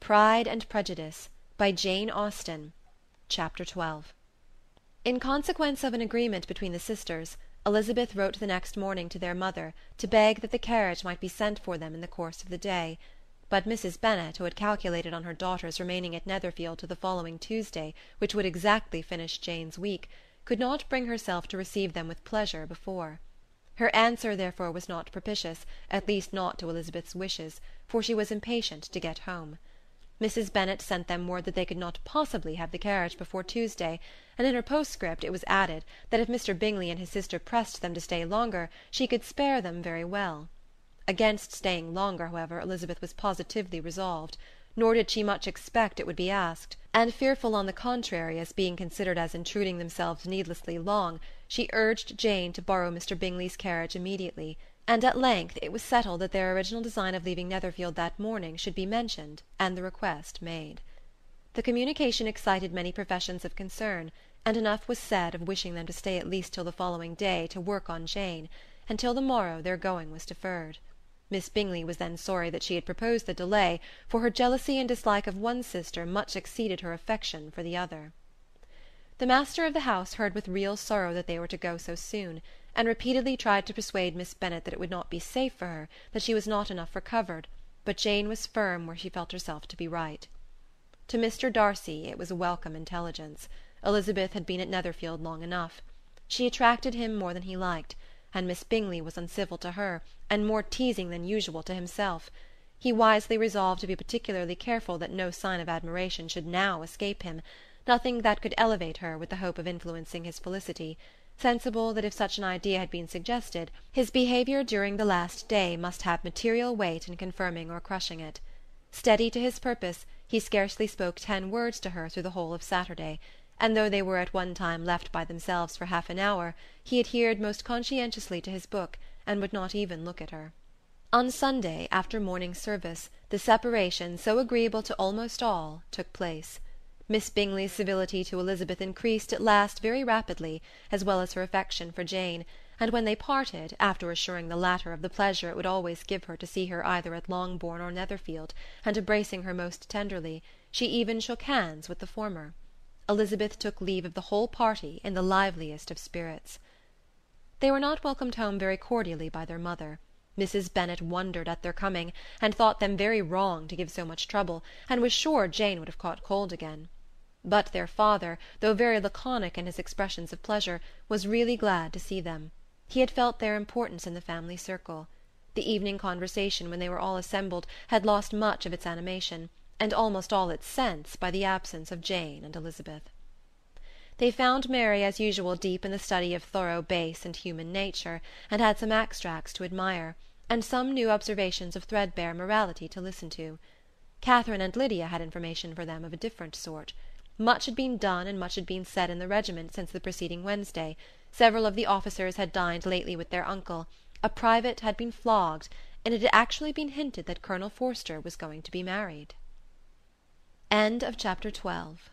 Pride and Prejudice, by Jane Austen. Chapter 12. In consequence of an agreement between the sisters, Elizabeth wrote the next morning to their mother to beg that the carriage might be sent for them in the course of the day. But Mrs. Bennet, who had calculated on her daughter's remaining at Netherfield till the following Tuesday, which would exactly finish Jane's week, could not bring herself to receive them with pleasure before. Her answer therefore was not propitious, at least not to Elizabeth's wishes, for she was impatient to get home. Mrs. Bennet sent them word that they could not possibly have the carriage before Tuesday, and in her postscript it was added that if Mr. Bingley and his sister pressed them to stay longer, she could spare them very well. Against staying longer, however, Elizabeth was positively resolved, nor did she much expect it would be asked, and fearful on the contrary as being considered as intruding themselves needlessly long, she urged Jane to borrow Mr. Bingley's carriage immediately, and at length it was settled that their original design of leaving Netherfield that morning should be mentioned and the request made. The communication excited many professions of concern, and enough was said of wishing them to stay at least till the following day to work on Jane, and till the morrow their going was deferred. Miss Bingley was then sorry that she had proposed the delay, for her jealousy and dislike of one sister much exceeded her affection for the other. The master of the house heard with real sorrow that they were to go so soon, and repeatedly tried to persuade Miss Bennet that it would not be safe for her, that she was not enough recovered, but Jane was firm where she felt herself to be right. To Mr. Darcy it was a welcome intelligence. Elizabeth had been at Netherfield long enough. She attracted him more than he liked, and Miss Bingley was uncivil to her, and more teasing than usual to himself. He wisely resolved to be particularly careful that no sign of admiration should now escape him, nothing that could elevate her with the hope of influencing his felicity, sensible that if such an idea had been suggested, his behaviour during the last day must have material weight in confirming or crushing it. Steady to his purpose, he scarcely spoke 10 words to her through the whole of Saturday, and though they were at one time left by themselves for half an hour, he adhered most conscientiously to his book, and would not even look at her. On Sunday, after morning service, the separation, so agreeable to almost all, took place. Miss Bingley's civility to Elizabeth increased at last very rapidly, as well as her affection for Jane, and when they parted, after assuring the latter of the pleasure it would always give her to see her either at Longbourn or Netherfield, and embracing her most tenderly, she even shook hands with the former. Elizabeth took leave of the whole party in the liveliest of spirits. They were not welcomed home very cordially by their mother. Mrs. Bennet wondered at their coming, and thought them very wrong to give so much trouble, and was sure Jane would have caught cold again. But their father, though very laconic in his expressions of pleasure, was really glad to see them. He had felt their importance in the family circle. The evening conversation, when they were all assembled, had lost much of its animation, and almost all its sense, by the absence of Jane and Elizabeth. They found Mary as usual deep in the study of thorough base and human nature, and had some extracts to admire, and some new observations of threadbare morality to listen to. Catherine and Lydia had information for them of a different sort. Much had been done and much had been said in the regiment since the preceding Wednesday. Several of the officers had dined lately with their uncle, a private had been flogged, and it had actually been hinted that Colonel Forster was going to be married. End of chapter 12.